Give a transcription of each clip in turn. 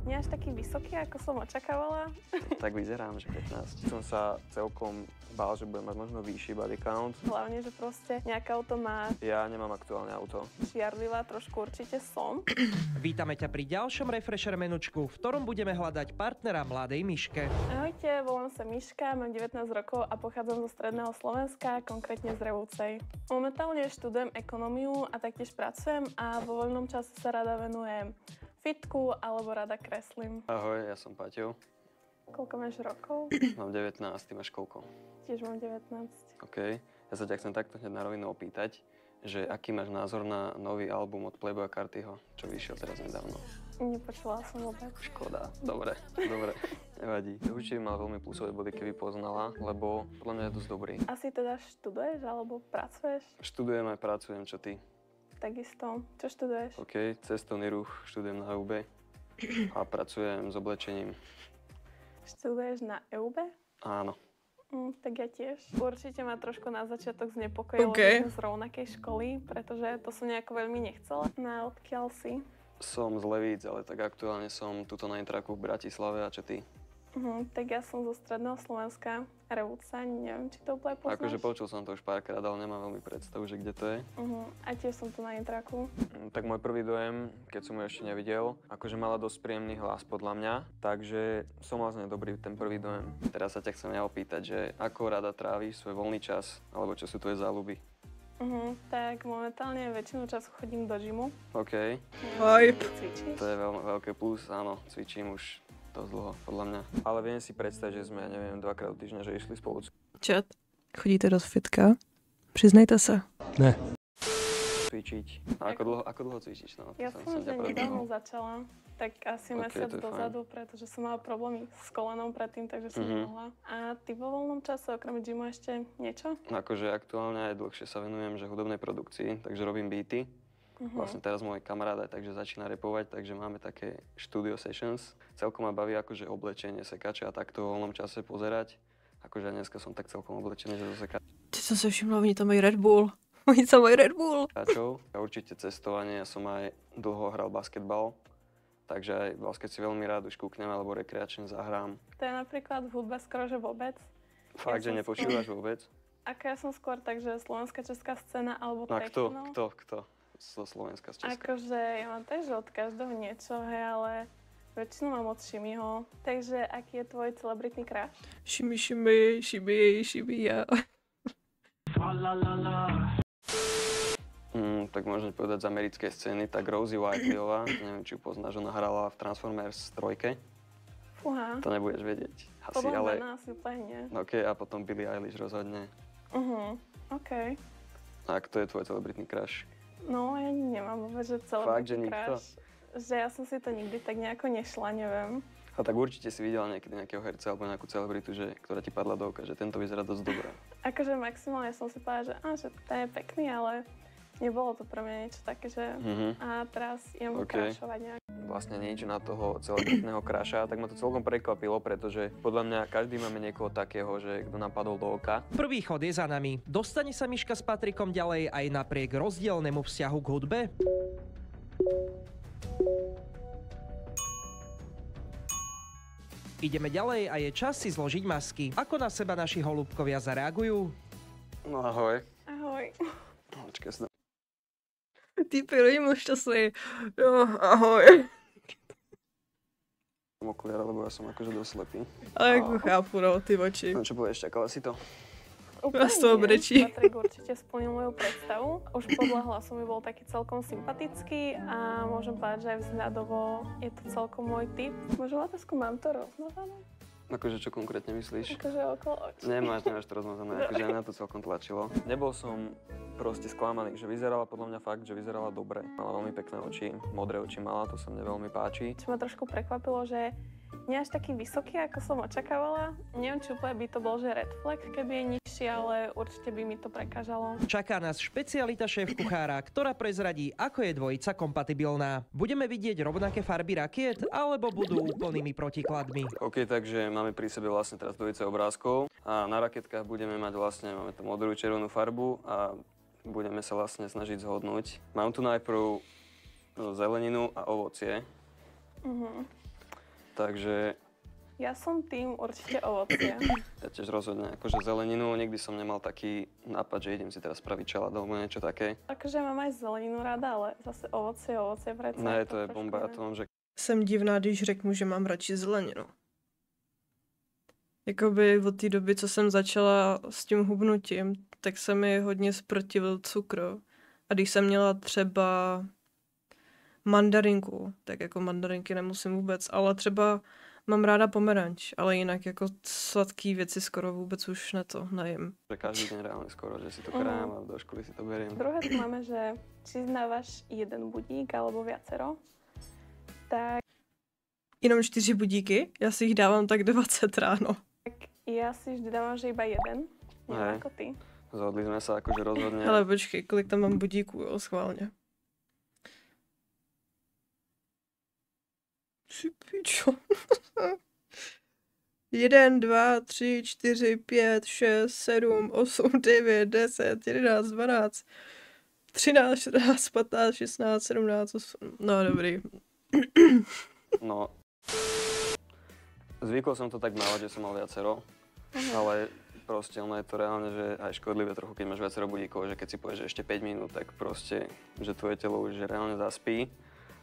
nie až taký vysoký, ako som očakávala. Tak vyzerám, že 15. Som sa celkom bál, že budem mať možno vyšší body count. Hlavne, že proste nejaké auto má. Ja nemám aktuálne auto. Žiarlivá trošku určite som. Vítame ťa pri ďalšom Refresher menučku, v ktorom budeme hľadať partnera mladej Miške. Ahojte, volám sa Miška, mám 19 rokov a pochádzam zo stredného Slovenska, konkrétne z Revúcej. Momentálne študujem ekonómiu a taktiež pracujem a vo voľnom čase sa rada venujem fitku alebo rada kreslím. Ahoj, ja som Paťo. Koľko máš rokov? Mám 19, ty máš koľko? Tiež mám 19. OK. Ja sa ťa chcem takto hneď na rovinu opýtať, že aký máš názor na nový album od Playboya Cartiho, čo vyšiel teraz nedávno? Nepočula som vôbec. Škoda. Dobre, nevadí. Určite mal veľmi plusové body, keby poznala, lebo podľa mňa je dosť dobrý. Asi teda študuješ alebo pracuješ? Študujem aj pracujem, čo ty? Takisto. Čo študuješ? OK, cestovný ruch, študujem na EUB a pracujem s oblečením. Študuješ na EUB? Áno. Tak ja tiež. Určite ma trošku na začiatok znepokojilo, že sme z rovnakej školy, pretože to som nejako veľmi nechcela. Na odkiaľ si? Som z Levíc, ale tak aktuálne som tuto na intraku v Bratislave, a čo ty? Tak ja som zo stredného Slovenska, Revúca, neviem, či to úplne poznáš. Akože počul som to už párkrát, ale nemám veľmi predstavu, že kde to je. A tiež som tu na intraku. Tak môj prvý dojem, keď som ju ešte nevidel, akože mala dosť príjemný hlas podľa mňa, takže som vlastne dobrý ten prvý dojem. Teraz sa ťa chcem ja opýtať, že ako rada tráviš svoj voľný čas, alebo čo sú tvoje záľuby? Tak momentálne väčšinu času chodím do gymu. OK. Cvičíš? To je veľmi veľké plus, áno, cvičím už dosť dlho, podľa mňa. Ale viem si predstaviť, že sme, neviem, 2-krát do týždňa, že išli spolu. Čet, chodíte do fitka? Přiznejte se. Ne. Cvičiť. A ako dlho cvičíš? No, Ja som že nedávno začala, tak asi mesiac to je dozadu, pretože som mala problémy s kolenom predtým, takže som nemohla. A ty vo voľnom čase okrem gymu ešte niečo? Akože aktuálne aj dlhšie sa venujem, že hudobnej produkcii, takže robím beaty. Vlastne teraz môj kamarát aj takže začína repovať, takže máme také studio sessions. Celkom ma baví akože oblečenie, sekače a takto vo voľnom čase pozerať. Akože dneska som tak celkom oblečený, že do Ty som se všimla, oni tam mají Red Bull. Oni tam mají Red Bull. sekačov. A určite cestovanie, ja som aj dlho hral basketbal. Takže aj basket si veľmi rád už kúknem alebo rekreačne zahrám. To je napríklad v hudbe skoro, že vôbec. Fakt, že som nepočúvaš vôbec? Ako ja som skôr tak, že slovenská česká scéna alebo No a techno. kto? Zo Slovenska, z Česka. Akože ja mám tiež od každého niečo, hej, ale väčšinu mám od Šimiho. Takže aký je tvoj celebritný crush? Šimi, šimi, šimi, šimi, ja. Tak môžem povedať z americkej scény, tak Rosie Whiteleyová, neviem, či ju poznáš, ona hrala v Transformers 3. Fúha. To nebudeš vedieť. Asi, Podľa ale... mena asi úplne nie. OK, a potom Billie Eilish rozhodne. OK. A kto je tvoj celebritný crush? No, ja nemám vôbec, že Fakt, že celebritný nikto? crush. Že ja som si to nikdy tak nejako nešla, neviem. A tak určite si videla niekedy nejakého herca alebo nejakú celebritu, ktorá ti padla do oka, že tento vyzerá dosť dobré. Akože maximálne som si povedala, že ten je pekný, ale nebolo to pre mňa niečo také, že a teraz idem crushovať nejak. Vlastne nič na toho celebritného crusha, tak ma to celkom prekvapilo, pretože podľa mňa každý máme niekoho takého, že kto nám padol do oka. Prvý chod je za nami. Dostane sa Miška s Patrikom ďalej aj napriek rozdielnemu vzťahu k hudbe? Ideme ďalej a je čas si zložiť masky. Ako na seba naši holúbkovia zareagujú? No ahoj. Ahoj. Počkaj si. Ty prvým šťastný. Jo, ahoj. Mám okuliare, lebo ja som akože dosť slepý. Ale ako chápu, no, ty oči. No čo povieš, čakala si to? Úplne Vás to nie. obrečí. Patrik určite splnil moju predstavu. Už podľa hlasu mi bol taký celkom sympatický a môžem povedať, že aj vzhľadovo je to celkom môj typ. Možno otázku, mám to rozmazané? Akože čo konkrétne myslíš? Akože okolo očí. Nemáš to rozmazané, akože na to celkom tlačilo. Nebol som proste sklamaný, že vyzerala podľa mňa fakt, že vyzerala dobre. Mala veľmi pekné oči, modré oči mala, to sa mne veľmi páči. Čo ma trošku prekvapilo, že nie až taký vysoký, ako som očakávala. Neviem, či úplne by to bol, že red flag, keby je nižší, ale určite by mi to prekážalo. Čaká nás špecialita šéf-kuchára, ktorá prezradí, ako je dvojica kompatibilná. Budeme vidieť rovnaké farby rakiet, alebo budú úplnými protikladmi? OK, takže máme pri sebe vlastne teraz dvojice obrázkov a na raketkách budeme mať vlastne, máme tu modrú červenú farbu a budeme sa vlastne snažiť zhodnúť. Mám tu najprv zeleninu a ovocie. takže Ja som tým určite ovocie. ja tiež rozhodne akože zeleninu, nikdy som nemal taký nápad, že idem si teraz spraviť čelát alebo niečo také. Takže mám aj zeleninu rada, ale zase ovocie predsa. Ne, je to je trošku bomba, ja iné. to mám, že Jsem divná, když řeknu, že mám radši zeleninu. Jakoby od té doby, co jsem začala s tím hubnutím, tak se mi hodně zprotivil cukr. A když jsem měla třeba mandarinku, tak jako mandarinky nemusím vůbec, ale třeba mám ráda pomeranč, ale jinak jako sladký věci skoro vůbec už nejím. že každý deň reálne skoro, že si to krám a do školy si to beriem. Druhé tu máme, že či zdávaš jeden budík alebo viacero, tak Jenom 4 budíky, já si jich dávám tak 20 ráno. ja si vždy dávam, že iba jeden. Neviem Hej. ako ty. Zhodli sme sa akože rozhodne. Ale počkej, kolik tam mám budíků, jo, schválně. Ty pičo. 1, 2, 3, 4, 5, 6, 7, 8, 9, 10, 11, 12, 13, 14, 15, 16, 17, 18. No dobrý. No, zvykol som to tak mávať, že som mal viacero, ale proste ono je to reálne, že aj škodlivé trochu, keď máš viacero budíkov, že keď si povieš, že ešte 5 minút, tak proste, že tvoje telo už reálne zaspí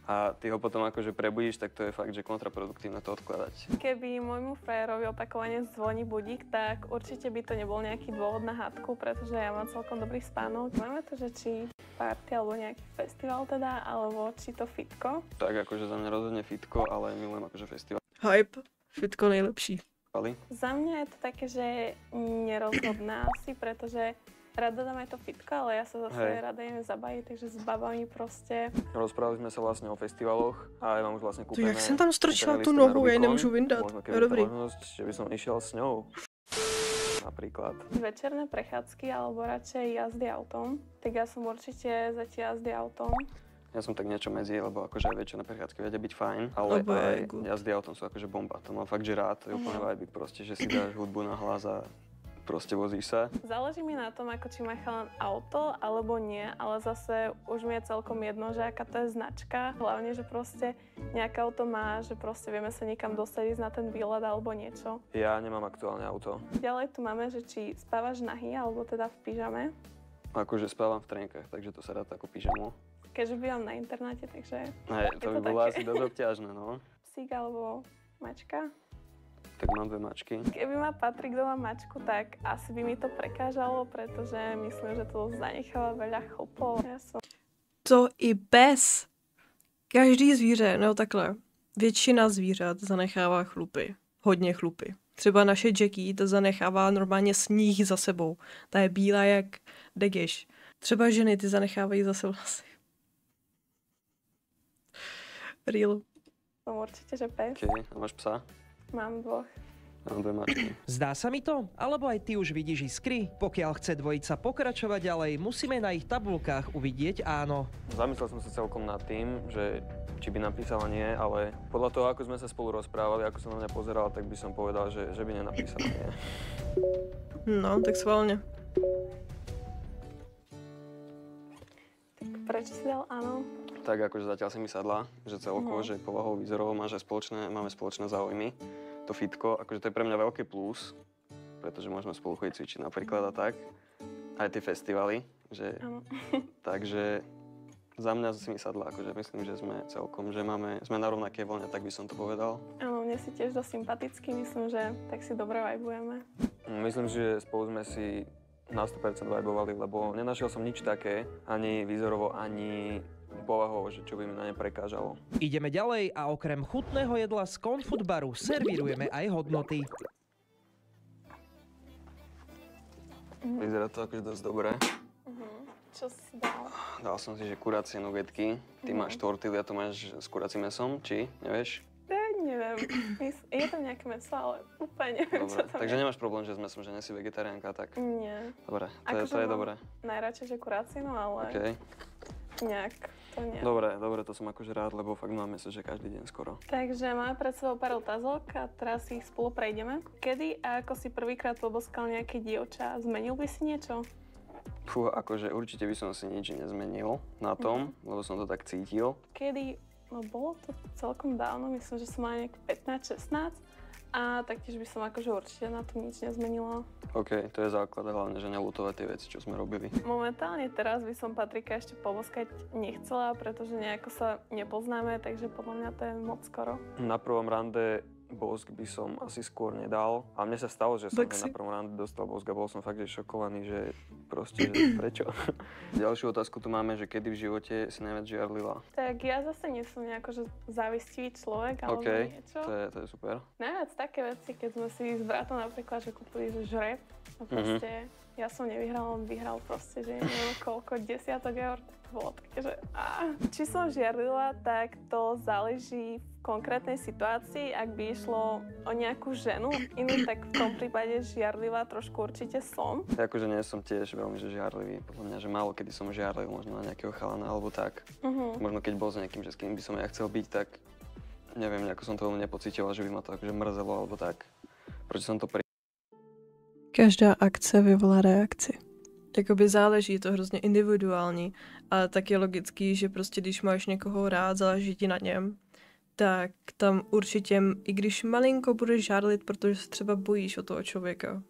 a ty ho potom akože prebudíš, tak to je fakt, že kontraproduktívne to odkladať. Keby môjmu frajerovi opakovane zvoní budík, tak určite by to nebol nejaký dôvod na hádku, pretože ja mám celkom dobrý spánok. Máme to, že či party alebo nejaký festival teda, alebo či to fitko. Tak akože za mňa rozhodne fitko, ale milujem akože festivaly. Hype. Fitko nejlepší. Za mňa je to také, že nerozhodná asi, pretože rada dám aj to fitko, ale ja sa zase rada idem zabaviť, takže s babami proste. Rozprávali sme sa vlastne o festivaloch a ja mám už vlastne To kúpené. jak jsem tam strčila kúpené tu listy na nohu, já ji Rubikon. nemůžu vyndat. Možno Jo, keby dobrý. tá možnosť, že by som išiel s ňou. Napríklad. Večerné prechádzky alebo radšej jazdy autom, tak ja som určite za tie jazdy autom. Ja som tak niečo medzi, lebo akože aj večerné prechádzky vedia byť fajn, ale Lebo je aj good. jazdy autom sú akože bomba. To mám fakt, že rád, to je úplne vibe, proste, že si dáš hudbu na hlas a proste vozíš sa. Záleží mi na tom, ako či má chalan auto alebo nie, ale zase už mi je celkom jedno, že aká to je značka. Hlavne, že proste nejaké auto má, že proste vieme sa niekam dostať ísť na ten výlet alebo niečo. Ja nemám aktuálne auto. Ďalej tu máme, že či spávaš nahý alebo teda v pyžame. Akože spávam v trenkách, takže to sa dá ako pyžamu. Keďže bývam na internáte, takže Hej, to by to bolo také. asi dosť obťažné, no. psík alebo mačka. Tak mám 2 mačky. Keby má Patrik doma mačku, tak asi by mi to prekážalo, pretože myslím, že to zanecháva veľa chlpov. Ja som To i bez. Každý zvíře, no takhle, většina zvířat zanechává chlupy. Hodně chlupy. Třeba naše Jackie, to zanechává normálně sníh za sebou. Ta je bílá jak degeš. Třeba ženy, ty zanechávají zase vlasy. Real. som určite, že pes. OK, a máš psa? Mám 2. Ja mám 2 mačky. Zdá sa mi to? Alebo aj ty už vidíš iskry? Pokiaľ chce dvojica pokračovať ďalej, musíme na ich tabulkách uvidieť áno. Zamyslel som sa celkom nad tým, že či by napísala nie, ale podľa toho, ako sme sa spolu rozprávali, ako sa na mňa pozerala, tak by som povedal, že by nenapísala nie. No, tak schválně. Prečo si dal áno? Tak akože zatiaľ si mi sadla, že celkovo, že povahou výzorov máme spoločné záujmy. To fitko, akože to je pre mňa veľký plus, pretože môžeme spolu chodiť cvičiť napríklad a tak. Aj tie festivaly, že... Áno. Takže za mňa si mi sadla, akože myslím, že sme celkom, že sme na rovnaké vlne, tak by som to povedal. Áno, mne si tiež dosť sympatický, myslím, že tak si dobre vibujeme. Myslím, že spolu sme si na 100% vibovali, lebo nenašiel som nič také, ani výzorovo, ani povahou, že čo by mi na ne prekážalo. Ideme ďalej a okrem chutného jedla z Confut baru servírujeme aj hodnoty. Vyzerá to akože dosť dobre. Čo si dal? Dal som si, že kurácie nugetky. Ty máš tortily a to máš s kuracím mesom, či? Nevieš? Neviem. Je tam nejaké meso, ale úplne neviem, čo Dobre, tam takže je. nemáš problém, že sme som, že nesi vegetariánka, tak? Nie. Dobre, Akože to je mám dobré. Najradšej, že kurácinu, ale OK. nejak to nie. Dobre, to som akože rád, lebo fakt máme sa, že každý deň skoro. Takže máme pred sebou pár otázok a teraz ich spolu prejdeme. Kedy a ako si prvýkrát poboskal nejaké dievča? Zmenil by si niečo? Fú, akože určite by som si nič nezmenil na tom, lebo som to tak cítil. Kedy No bolo to celkom dávno, myslím, že som mala nejak 15-16 a taktiež by som akože určite na tom nič nezmenila. OK, to je základ, hlavne, že neľutovať tie veci, čo sme robili. Momentálne teraz by som Patrika ešte poboskať nechcela, pretože nejako sa nepoznáme, takže podľa mňa to je moc skoro. Na prvom rande bosk by som asi skôr nedal. A mne sa stalo, že som na prvom rande dostal bosk a bol som fakt že šokovaný, že proste, že prečo. Ďalšiu otázku tu máme, že kedy v živote si najviac žiarlila? Tak ja zase nie som nejako že závistivý človek alebo niečo. To je super. Najviac také veci, keď sme si s bratom napríklad že kúpili že žreb a proste ja som nevyhrala, on vyhral proste, že neviem koľko, desiatok eur, tak to bolo také, že Či som žiarlila, tak to záleží v konkrétnej situácii, ak by išlo o nejakú ženu inú, tak v tom prípade žiarlivá trošku určite som. Akože nie som tiež veľmi že žiarlivý, podľa mňa, že málo kedy som žiarlil, možno na nejakého chalana alebo tak. Možno keď bol s nejakým, že s kým by som ja chcel byť, tak neviem, nejako som to veľmi nepocítil, že by ma to akože mrzelo alebo tak. Prečo som to Každá akce vyvolá reakci. Jakoby záleží, je to hrozně individuální, ale tak je logický, že prostě když máš někoho rád, záleží ti na něm, tak tam určitě, i když malinko budeš žárlit, protože se třeba bojíš o toho člověka.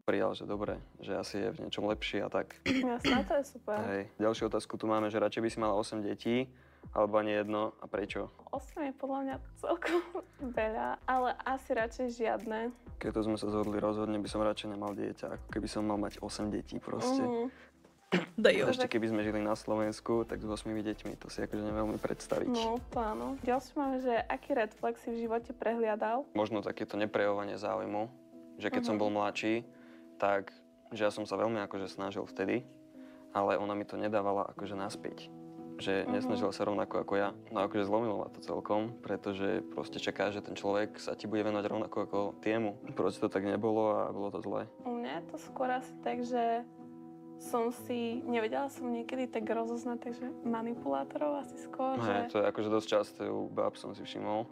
Prijal, že dobre, že asi je v niečom lepší a tak. Jasné, to je super. Hej. Ďalšiu otázku tu máme, že radšej by si mala 8 detí, alebo ani jedno a prečo? 8 je podľa mňa celkom veľa, ale asi radšej žiadne. Keď to sme sa zhodli, rozhodne by som radšej nemal dieťa, ako keby som mal mať 8 detí proste. Ešte keby sme žili na Slovensku, tak s 8 deťmi, to si akože neviem veľmi predstaviť. No, to áno. Ďalšie máme, že aký red flag si v živote prehliadal? Možno takéto neprejavovanie záujmu, že keď som bol mladší, tak že ja som sa veľmi akože snažil vtedy, ale ona mi to nedávala akože naspäť. Že nesnažila sa rovnako ako ja. No akože zlomilo ma to celkom, pretože proste čaká, že ten človek sa ti bude venovať rovnako ako tiemu. Proste to tak nebolo a bolo to zlé. U mňa je to skôr asi tak, že nevedela som niekedy tak rozoznať, takže manipulátorov asi skôr. Hej, to je akože dosť často u báb som si všimol,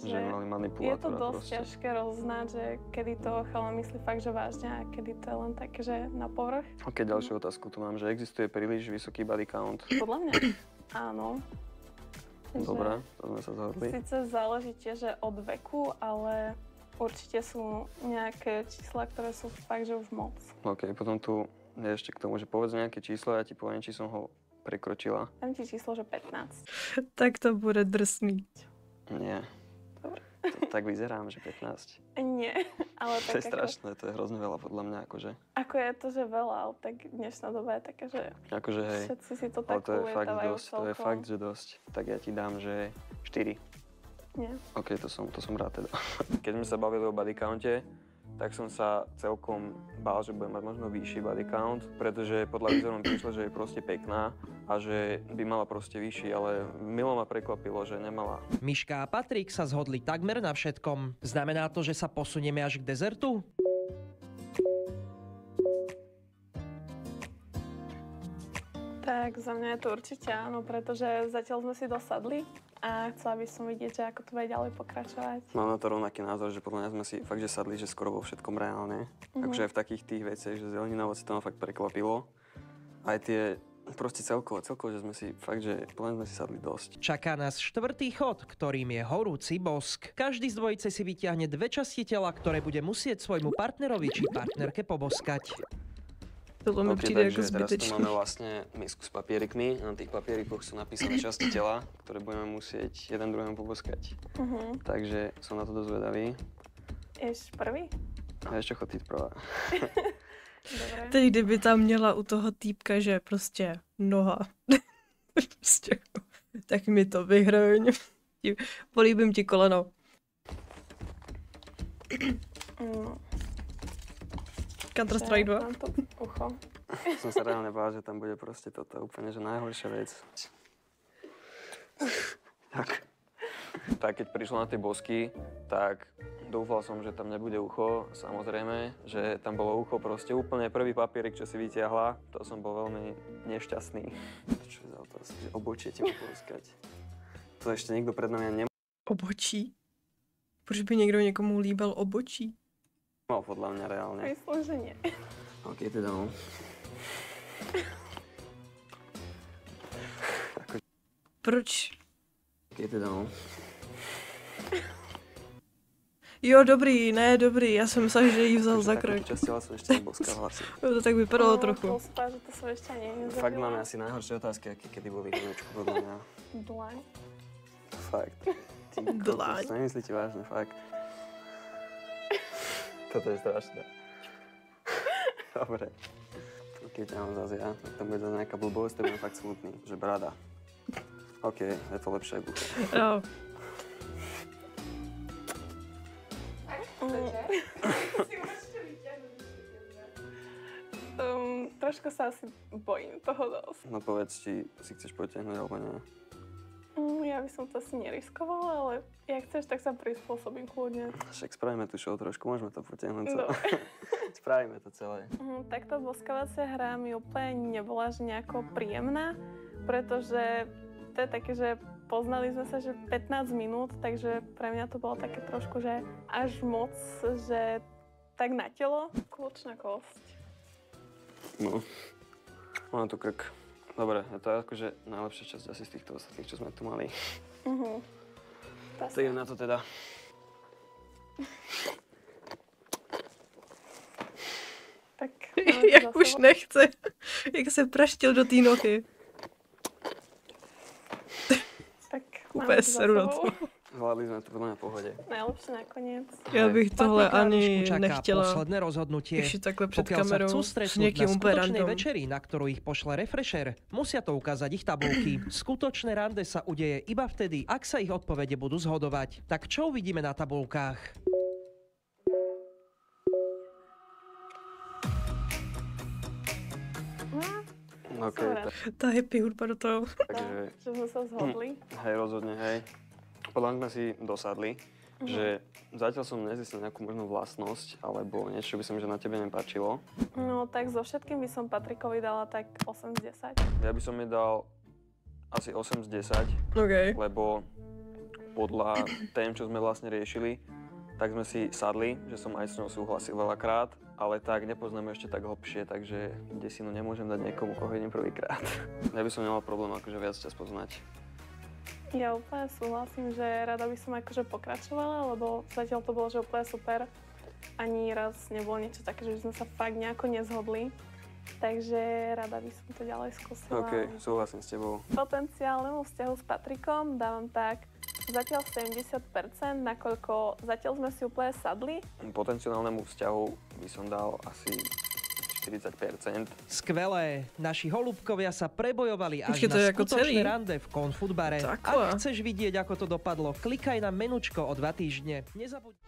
že mali manipulátora. Je to dosť ťažké rozoznať, že kedy to chala myslí fakt, že vážne a kedy to je len také, že na povrch. Ok, ďalšiu otázku tu mám, že existuje príliš vysoký body count? Podľa mňa áno. Dobre, to sme sa zhodli. Sice záleží tiež že od veku, ale určite sú nejaké čísla, ktoré sú fakt, že už moc. Ok, potom tu je ešte k tomu, že povedz nejaké číslo, ja ti poviem, či som ho prekročila. Dám ti číslo, že 15. Tak to bude drsný. Nie. Dobre. Tak vyzerám, že 15. Nie, ale tak to je strašné, to je hrozne veľa podľa mňa, akože. Ako je to, že veľa, ale tak dnešná doba je taká, že akože hej, všetci si to ale tak to je fakt ulietavajú dosť, to je fakt, že dosť. Tak ja ti dám, že 4. Nie. OK, to som rád teda. Keď sme sa bavili o body counte, tak som sa celkom bál, že budem mať možno vyšší body count, pretože podľa výzoru mi prišlo, že je proste pekná a že by mala proste vyšší, ale milo ma prekvapilo, že nemala. Miška a Patrik sa zhodli takmer na všetkom. Znamená to, že sa posunieme až k dezertu? Tak za mňa je to určite áno, pretože zatiaľ sme si dosadli a chcela by som vidieť, že ako to bude ďalej pokračovať. Mám na to rovnaký názor, že podľa mňa sme si fakt, že sadli, že skoro vo všetkom reálne. Takže aj v takých tých veciach, že zelenina ovoci to ma fakt prekvapilo. Aj tie, proste celkovo, že sme si fakt, že podľa mňa sme si sadli dosť. Čaká nás štvrtý chod, ktorým je horúci bosk. Každý z dvojice si vyťahne dve časti tela, ktoré bude musieť svojmu partnerovi či partnerke poboskať. To mi přijde jako teraz tu zbytečný. máme vlastne misku s papierikmi. Na tých papierikoch sú napísané časti tela, ktoré budeme musieť jeden druhému poboskať. Takže som na to dosť vedavý. Ješ prvý? A ešte chod ty prvá. Dobre. Teď kdyby tam měla u toho týpka, že prostě noha. Prostě, tak mi to vyhroň. Políbím ti koleno. No. Counter-Strike 2. Mám to ucho. Som sa reálne bál, že tam bude proste toto úplne, že najhoršia vec. Tak keď prišlo na tie bosky, tak dúfal som, že tam nebude ucho, samozrejme, že tam bolo ucho proste úplne prvý papierik, čo si vytiahla, to som bol veľmi nešťastný. Čo je za otázka, že obočie ti poboskať. To ešte nikto pred nami Obočí? Proč by někdo někomu líbal obočí? nemal podľa mňa reálne. Myslím, že nie. OK, teda no. Proč Je teda no. Jo, dobrý, ne, dobrý, já jsem myslela, že jí vzal za krk. Časť tela som ešte neboskal asi. To tak vypadalo trochu. To spáva, že to som ešte nezabila. Fakt máme asi najhoršie otázky, aké kedy boli chvíľočku podľa mňa. Dlaň. Fakt. Ty Dlaň. kokos, nemyslíte vážne, fakt. Toto je strašné. Dobre. Keď ťa mám zase ja, tak tam bude zase nejaká blbosť, to budem fakt smutný, že brada. OK, je to lepšie ako. Jo. Trošku sa asi bojím toho dosť. No povedz, či si chceš potiahnuť alebo nie. Ja by som to asi neriskovala, ale jak chceš, tak sa prispôsobím kľudne. Však spravíme tú show trošku, môžeme to potiahnuť celé. Dobre. Spravíme to celé. Takto boskavacia hra mi úplne nebola že nejako príjemná, pretože to je také, že poznali sme sa, že 15 minút, takže pre mňa to bolo také trošku, že až moc, že tak na telo, kľúčna kosť. No, mám tu krk. Dobre, je to akože najlepšia časť asi z týchto ostatných, čo sme tu mali. Tak idem na to teda. Tak, Jak už nechce. Jak se praštil do té nohy. Tak Úplně seru na to. Zvládli sme to podľa mňa v pohode. Najlepšie nakoniec. Já bych tohle Patrika ani Lišku čaká nechtěla. posledné rozhodnutie. Ještě takhle před Pokiaľ sa kamerou chcú s stretnúť na někým úplně skutočnej random. večeri, na ktorú ich pošle Refresher, musia to ukázať ich tabulky. Skutočné rande sa udeje iba vtedy, ak sa ich odpovede budú zhodovať. Tak čo uvidíme na tabulkách? OK, Dobre. Ta hippie hudba do toho. takže Že sme sa zhodli. hej, rozhodne, hej. Podľa mňa sme si dosadli, že zatiaľ som nezistil nejakú možnú vlastnosť, alebo niečo, čo by sa mi že na tebe nepáčilo. No tak so všetkým by som Patrikovi dala tak 8 z 10. Ja by som jej dal asi 8 z 10, OK. lebo podľa tém, čo sme vlastne riešili, tak sme si sadli, že som aj s ňou súhlasil veľakrát, ale tak nepoznáme ešte tak hlbšie, takže desinu nemôžem dať niekomu, koho idem prvýkrát. Ja by som nemal problém akože viac ťa spoznať. Ja úplne súhlasím, že rada by som akože pokračovala, lebo zatiaľ to bolo, že úplne super. Ani raz nebolo niečo také, že by sme sa fakt nejako nezhodli. Takže rada by som to ďalej skúsila. OK, súhlasím s tebou. Potenciálnemu vzťahu s Patrikom dávam tak zatiaľ 70%, nakoľko zatiaľ sme si úplne sadli. Potenciálnemu vzťahu by som dal asi 40%. Skvelé. Naši holúbkovia sa prebojovali až Počkej, to na je ako skutočné celý? rande v Konfutbare. Takhle. Ak chceš vidieť, ako to dopadlo, klikaj na menučko o 2 týždne. Nezabudni.